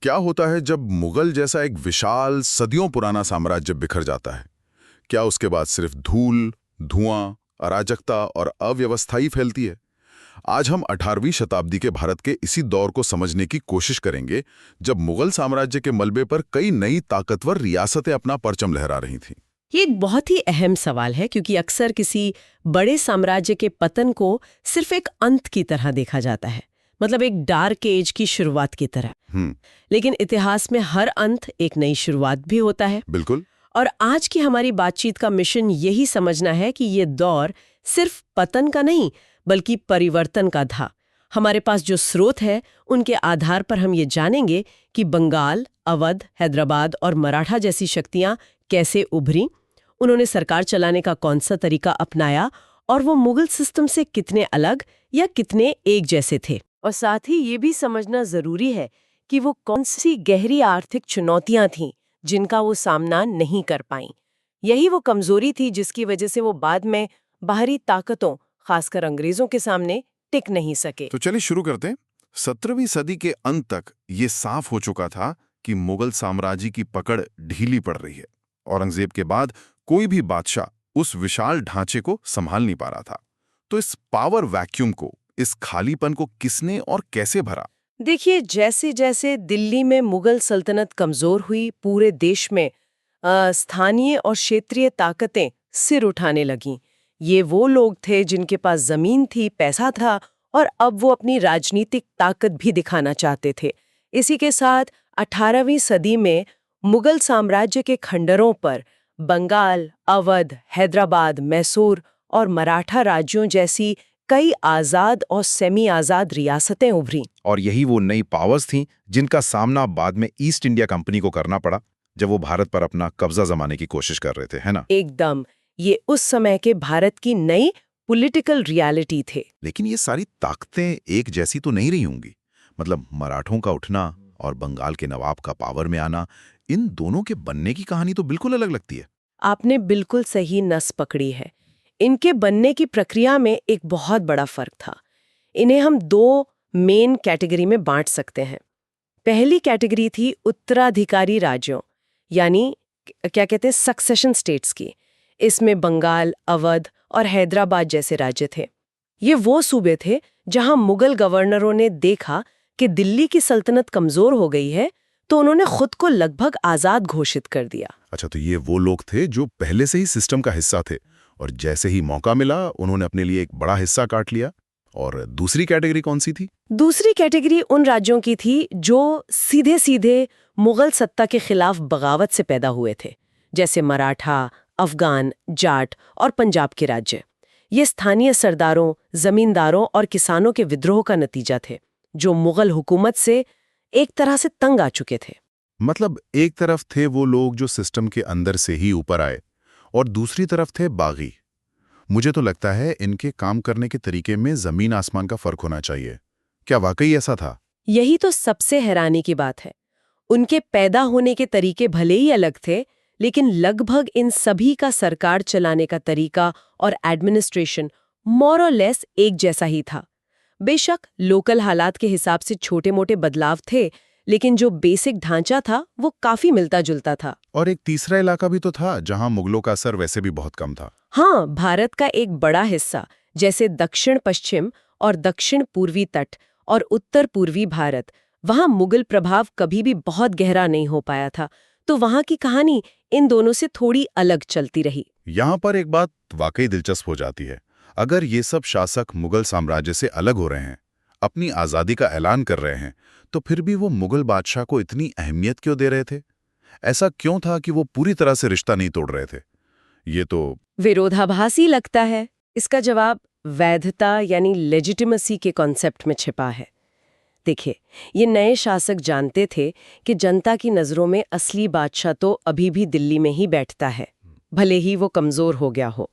क्या होता है जब मुगल जैसा एक विशाल सदियों पुराना साम्राज्य बिखर जाता है? क्या उसके बाद सिर्फ धूल, धुआं, अराजकता और अव्यवस्था ही फैलती है? आज हम 18वीं शताब्दी के भारत के इसी दौर को समझने की कोशिश करेंगे, जब मुगल साम्राज्य के मलबे पर कई नई ताकतवर रियासतें अपना परचम लहरा रही थीं। ये एक बहुत ही अहम सवाल है, क्योंकि अक्सर किसी बड़े साम्राज्य के पतन को सिर्फ एक अंत की तरह देखा जाता है, मतलब एक डार्क एज की शुरुआत की तरह। लेकिन इतिहास में हर अंत एक नई शुरुआत भी होता है। बिल्कुल। और आज की हमारी बातचीत का मिशन यही समझना है कि ये दौर सिर्फ पतन का नहीं, बल्कि परिवर्तन का था। हमारे पास जो स्रोत है, उनके आधार पर हम ये जानेंगे कि बंगाल, अवध, हैदराबाद और मराठा जैसी शक्तियां कैसे उभरी, उन्होंने सरकार चलाने का कौन सा तरीका अपनाया, और वो मुगल सिस्टम से कितने अलग या कितने एक जैसे थे। और साथ ही ये भी समझना जरूरी है कि वो कौन सी गहरी आर्थिक चुनौतियां थीं जिनका वो सामना नहीं कर पाईं। यही वो कमजोरी थी जिसकी वजह से वो बाद में बाहरी ताकतों, खासकर अंग्रेजों के सामने टिक नहीं सके। तो चलिए शुरू करते हैं। 17वीं सदी के अंत तक ये साफ हो चुका था कि मुगल साम्राज्य की पकड़ ढीली पड़ रही है। औरंगजेब के बाद कोई भी बादशाह उस विशाल ढांचे को संभाल नहीं पा रहा था। तो इस पावर वैक्यूम को, इस खालीपन को किसने और कैसे भरा? देखिए, जैसे जैसे दिल्ली में मुगल सल्तनत कमजोर हुई, पूरे देश में स्थानीय और क्षेत्रीय ताकतें सिर उठाने लगीं। ये वो लोग थे जिनके पास जमीन थी, पैसा था, और अब वो अपनी राजनीतिक ताकत भी दिखाना चाहते थे। इसी के साथ 18वीं सदी में मुगल साम्राज्य के खंडरों पर बंगाल, अवध, हैदराबाद, मैसूर और मराठा राज्यों जैसी कई आजाद और सेमी आजाद रियासतें उभरीं। और यही वो नई पावर्स थीं जिनका सामना बाद में ईस्ट इंडिया कंपनी को करना पड़ा, जब वो भारत पर अपना कब्जा जमाने की कोशिश कर रहे थे, है ना? एकदम। ये उस समय के भारत की नई पॉलिटिकल रियलिटी थे। लेकिन ये सारी ताकतें एक जैसी तो नहीं रही होंगी। मतलब मराठों का उठना और बंगाल के नवाब का पावर में आना, इन दोनों के बनने की कहानी तो बिल्कुल अलग लगती है। आपने बिल्कुल सही नस पकड़ी है। इनके बनने की प्रक्रिया में एक बहुत बड़ा फर्क था। इन्हें हम दो मेन कैटेगरी में बांट सकते हैं। पहली कैटेगरी थी उत्तराधिकारी राज्यों, यानी क्या कहते हैं, सक्सेशन स्टेट्स की। इसमें बंगाल, अवध और हैदराबाद जैसे राज्य थे। ये वो सूबे थे जहां मुगल गवर्नरों ने देखा कि दिल्ली की सल्तनत कमजोर हो गई है, तो उन्होंने खुद को लगभग आजाद घोषित कर दिया। अच्छा, तो ये वो लोग थे जो पहले से ही सिस्टम का हिस्सा थे, और जैसे ही मौका मिला उन्होंने अपने लिए एक बड़ा हिस्सा काट लिया। और दूसरी कैटेगरी कौन सी थी? दूसरी कैटेगरी उन राज्यों की थी जो सीधे सीधे मुगल सत्ता के खिलाफ बगावत से पैदा हुए थे, जैसे मराठा, अफगान, जाट और पंजाब के राज्य। ये स्थानीय सरदारों, जमींदारों और किसानों के विद्रोह का नतीजा थे, जो मुगल हुकूमत से एक तरह से तंग आ चुके थे। मतलब एक तरफ थे वो लोग जो सिस्टम के अंदर से ही ऊपर आए, और दूसरी तरफ थे बागी। मुझे तो लगता है इनके काम करने के तरीके में जमीन आसमान का फर्क होना चाहिए। क्या वाकई ऐसा था? यही तो सबसे हैरानी की बात है। उनके पैदा होने के तरीके भले ही अलग थे, लेकिन लगभग इन सभी का सरकार चलाने का तरीका और एडमिनिस्ट्रेशन मोर और लेस एक जैसा ही था। बेशक लोकल हालात के हिसाब से छोटे-मोटे बदलाव थे, लेकिन जो बेसिक ढांचा था वो काफी मिलता जुलता था। और एक तीसरा इलाका भी तो था जहां मुगलों का असर वैसे भी बहुत कम था। हाँ, भारत का एक बड़ा हिस्सा, जैसे दक्षिण पश्चिम और दक्षिण पूर्वी तट और उत्तर पूर्वी भारत, वहां मुगल प्रभाव कभी भी बहुत गहरा नहीं हो पाया था। तो वहां की कहानी इन दोनों से थोड़ी अलग चलती रही। यहाँ पर एक बात वाकई दिलचस्प हो जाती है। अगर ये सब शासक मुगल साम्राज्य से अलग हो रहे हैं, अपनी आज़ादी का ऐलान कर रहे हैं, तो फिर भी वो मुगल बादशाह को इतनी अहमियत क्यों दे रहे थे? ऐसा क्यों था कि वो पूरी तरह से रिश्ता नहीं तोड़ रहे थे? ये तो विरोधाभासी लगता है। इसका जवाब वैधता यानी लेजिटिमेसी के कॉन्सेप्ट में छिपा है। देखिए, ये नए शासक जानते थे कि जनता की नज़रों में असली बादशाह तो अभी भी दिल्ली में ही बैठता है, भले ही वो कमज़ोर हो गया हो।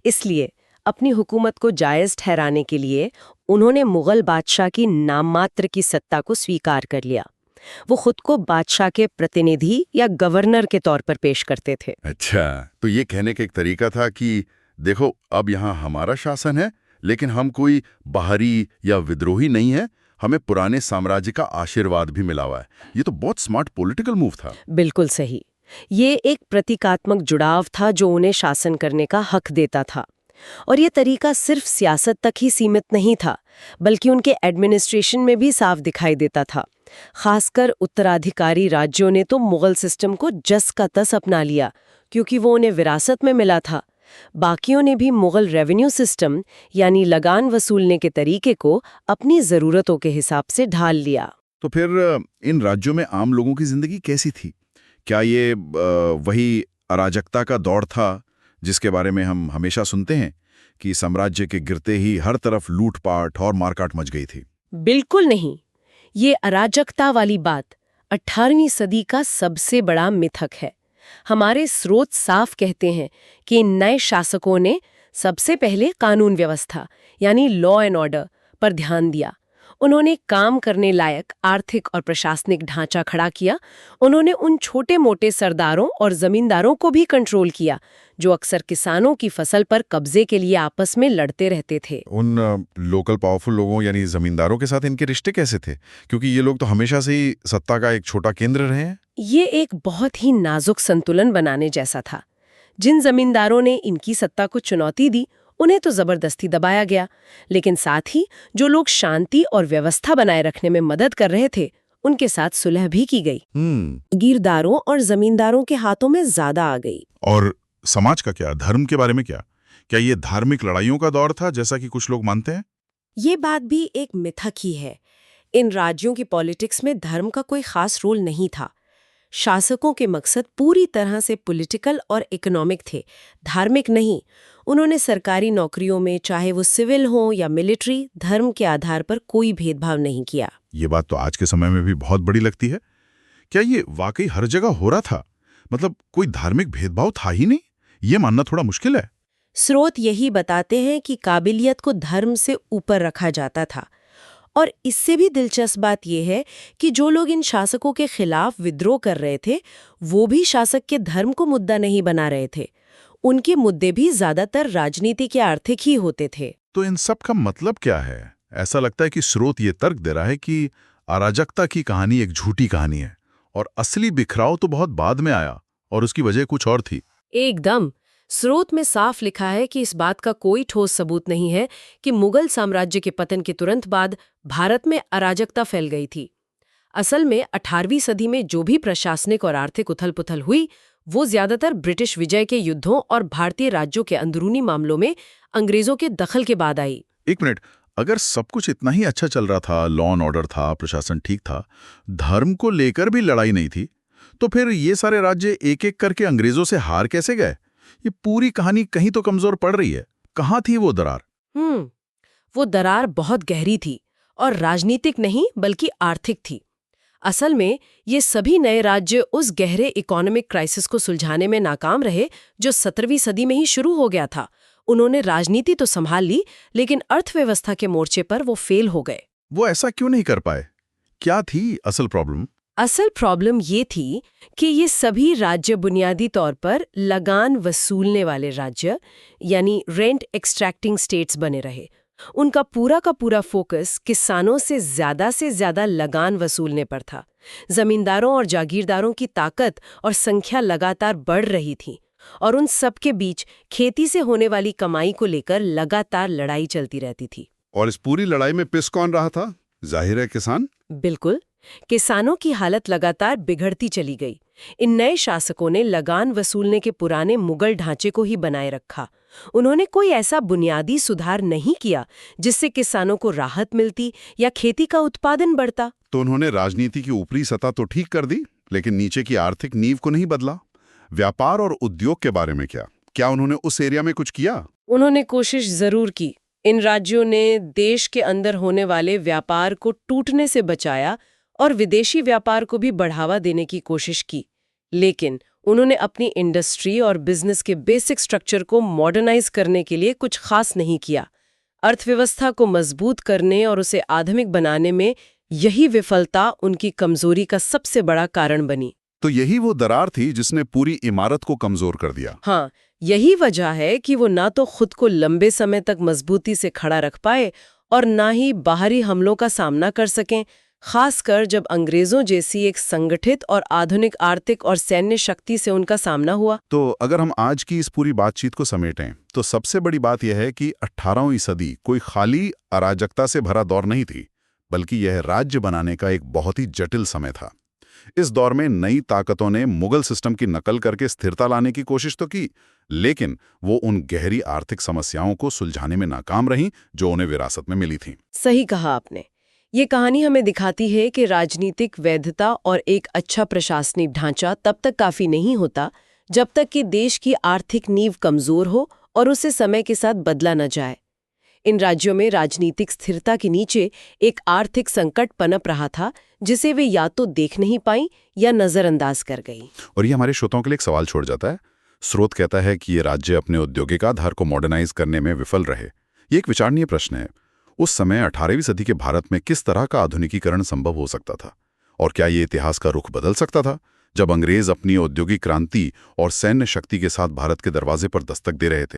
इसलिए अपनी हुकूमत को जायज़ ठहराने के लिए उन्होंने मुगल बादशाह की नाममात्र की सत्ता को स्वीकार कर लिया। वो खुद को बादशाह के प्रतिनिधि या गवर्नर के तौर पर पेश करते थे। अच्छा, तो ये कहने का एक तरीका था कि देखो, अब यहाँ हमारा शासन है, लेकिन हम कोई बाहरी या विद्रोही नहीं है, हमें पुराने साम्राज्य का आशीर्वाद भी मिला हुआ है। ये तो बहुत स्मार्ट पॉलिटिकल मूव था। बिल्कुल सही। ये एक प्रतीकात्मक जुड़ाव था जो उन्हें शासन करने का हक देता था। और ये तरीका सिर्फ सियासत तक ही सीमित नहीं था, बल्कि उनके एडमिनिस्ट्रेशन में भी साफ दिखाई देता था। खासकर उत्तराधिकारी राज्यों ने तो मुगल सिस्टम को जस का तस अपना लिया, क्योंकि वो उन्हें विरासत में मिला था। बाकियों ने भी मुगल रेवेन्यू सिस्टम यानी लगान वसूलने के तरीके को अपनी ज़रूरतों के हिसाब से ढाल लिया। तो फिर इन राज्यों में आम लोगों की जिंदगी कैसी थी? क्या ये वही अराजकता का दौर था जिसके बारे में हम हमेशा सुनते हैं कि साम्राज्य के गिरते ही हर तरफ लूटपाट और मारकाट मच गई थी? बिल्कुल नहीं। ये अराजकता वाली बात 18वीं सदी का सबसे बड़ा मिथक है। हमारे स्रोत साफ कहते हैं कि इन नए शासकों ने सबसे पहले कानून व्यवस्था यानी लॉ एंड ऑर्डर पर ध्यान दिया। उन्होंने काम करने लायक आर्थिक और प्रशासनिक ढांचा खड़ा किया। उन्होंने उन छोटे मोटे सरदारों और जमींदारों को भी कंट्रोल किया जो अक्सर किसानों की फसल पर कब्जे के लिए आपस में लड़ते रहते थे। उन लोकल पावरफुल लोगों यानी जमींदारों के साथ इनके रिश्ते कैसे थे? क्योंकि ये लोग तो हमेशा से ही सत्ता का एक छोटा केंद्र रहे हैं। ये एक बहुत ही नाजुक संतुलन बनाने जैसा था। जिन जमींदारों ने इनकी सत्ता को चुनौती दी उन्हें तो जबरदस्ती दबाया गया, लेकिन साथ ही जो लोग शांति और व्यवस्था बनाए रखने में मदद कर रहे थे उनके साथ सुलह भी की गई। गिरदारों और जमींदारों के हाथों में ज्यादा आ गई। और समाज का क्या, धर्म के बारे में क्या ये धार्मिक लड़ाइयों का दौर था जैसा कि कुछ लोग मानते हैं? ये बात भी एक मिथक ही है। इन राज्यों की पॉलिटिक्स में धर्म का कोई खास रोल नहीं था। शासकों के मकसद पूरी तरह से पॉलिटिकल और इकोनॉमिक थे, धार्मिक नहीं। उन्होंने सरकारी नौकरियों में, चाहे वो सिविल हो या मिलिट्री, धर्म के आधार पर कोई भेदभाव नहीं किया। ये बात तो आज के समय में भी बहुत बड़ी लगती है। क्या ये वाकई हर जगह हो रहा था? मतलब कोई धार्मिक भेदभाव था ही नहीं? ये मानना थोड़ा मुश्किल है। स्रोत यही बताते हैं कि काबिलियत को धर्म से ऊपर रखा जाता था। और इससे भी दिलचस्प बात यह है कि जो लोग इन शासकों के खिलाफ विद्रोह कर रहे थे वो भी शासक के धर्म को मुद्दा नहीं बना रहे थे। उनके मुद्दे भी ज्यादातर राजनीति के आर्थिक ही होते थे। तो इन सब का मतलब क्या है? ऐसा लगता है कि स्रोत ये तर्क दे रहा है कि अराजकता की कहानी एक झूठी कहानी है और असली बिखराव तो बहुत बाद में आया और उसकी वजह कुछ और थी। एकदम। स्रोत में साफ लिखा है कि इस बात का कोई ठोस सबूत नहीं है कि मुगल साम्राज्य के पतन के तुरंत बाद भारत में अराजकता फैल गई थी। असल में 18वीं सदी में जो भी प्रशासनिक और आर्थिक उथल-पुथल हुई वो ज्यादातर ब्रिटिश विजय के युद्धों और भारतीय राज्यों के अंदरूनी मामलों में अंग्रेजों के दखल के बाद आई। एक मिनट, अगर सब कुछ इतना ही अच्छा चल रहा था, लॉ एंड ऑर्डर था, प्रशासन ठीक था, धर्म को लेकर भी लड़ाई नहीं थी, तो फिर ये सारे राज्य एक एक करके अंग्रेजों से हार कैसे गए? ये पूरी कहानी कहीं तो कमजोर पड़ रही है। कहाँ थी वो दरार? वो दरार बहुत गहरी थी और राजनीतिक नहीं बल्कि आर्थिक थी। असल में ये सभी नए राज्य उस गहरे इकोनॉमिक क्राइसिस को सुलझाने में नाकाम रहे जो 17वीं सदी में ही शुरू हो गया था। उन्होंने राजनीति तो संभाल ली लेकिन अर्थव्यवस्था के मोर्चे पर वो फेल हो गए। वो ऐसा क्यों नहीं कर पाए? क्या थी असल प्रॉब्लम? असल प्रॉब्लम ये थी कि ये सभी राज्य बुनियादी तौर पर लगान वसूलने वाले राज्य यानी रेंट एक्सट्रैक्टिंग स्टेट्स बने रहे। उनका पूरा का पूरा फोकस किसानों से ज्यादा लगान वसूलने पर था। जमींदारों और जागीरदारों की ताकत और संख्या लगातार बढ़ रही थी और उन सब के बीच खेती से होने वाली कमाई को लेकर लगातार लड़ाई चलती रहती थी। और इस पूरी लड़ाई में पिस कौन रहा था? जाहिर है किसान। बिल्कुल। किसानों की हालत लगातार बिगड़ती चली गई। इन नए शासकों ने लगान वसूलने के पुराने मुगल ढांचे को ही बनाए रखा। उन्होंने कोई ऐसा बुनियादी सुधार नहीं किया जिससे किसानों को राहत मिलती या खेती का उत्पादन बढ़ता। तो उन्होंने राजनीति की ऊपरी सतह तो ठीक कर दी लेकिन नीचे की आर्थिक नींव को नहीं बदला। व्यापार और उद्योग के बारे में क्या उन्होंने उस एरिया में कुछ किया? उन्होंने कोशिश जरूर की। इन राज्यों ने देश के अंदर होने वाले व्यापार को टूटने से बचाया और विदेशी व्यापार को भी बढ़ावा देने की कोशिश की, लेकिन उन्होंने अपनी इंडस्ट्री और बिजनेस के बेसिक स्ट्रक्चर को मॉडर्नाइज करने के लिए कुछ खास नहीं किया। अर्थव्यवस्था को मजबूत करने और उसे आधुनिक बनाने में यही विफलता उनकी कमजोरी का सबसे बड़ा कारण बनी। तो यही वो दरार थी जिसने पूरी इमारत को कमजोर कर दिया। हाँ, यही वजह है कि वो ना तो खुद को लंबे समय तक मजबूती से खड़ा रख पाए और ना ही बाहरी हमलों का सामना कर सकें, खासकर जब अंग्रेजों जैसी एक संगठित और आधुनिक आर्थिक और सैन्य शक्ति से उनका सामना हुआ। तो अगर हम आज की इस पूरी बातचीत को समेटें तो सबसे बड़ी बात यह है कि 18वीं सदी कोई खाली अराजकता से भरा दौर नहीं थी, बल्कि यह राज्य बनाने का एक बहुत ही जटिल समय था। इस दौर में नई ताकतों ने मुगल सिस्टम की नकल करके स्थिरता लाने की कोशिश तो की, लेकिन वो उन गहरी आर्थिक समस्याओं को सुलझाने में नाकाम रहीं जो उन्हें विरासत में मिली थीं। सही कहा आपने। ये कहानी हमें दिखाती है कि राजनीतिक वैधता और एक अच्छा प्रशासनिक ढांचा तब तक काफी नहीं होता जब तक कि देश की आर्थिक नींव कमजोर हो और उसे समय के साथ बदला न जाए। इन राज्यों में राजनीतिक स्थिरता के नीचे एक आर्थिक संकट पनप रहा था, जिसे वे या तो देख नहीं पाई या नजरअंदाज कर गई। और ये हमारे श्रोताओं के लिए एक सवाल छोड़ जाता है। स्रोत कहता है कि ये राज्य अपने औद्योगिक आधार को मॉडर्नाइज करने में विफल रहे। ये एक विचारणीय प्रश्न है। उस समय 18वीं सदी के भारत में किस तरह का आधुनिकीकरण संभव हो सकता था, और क्या ये इतिहास का रुख बदल सकता था जब अंग्रेज अपनी औद्योगिक क्रांति और सैन्य शक्ति के साथ भारत के दरवाजे पर दस्तक दे रहे थे?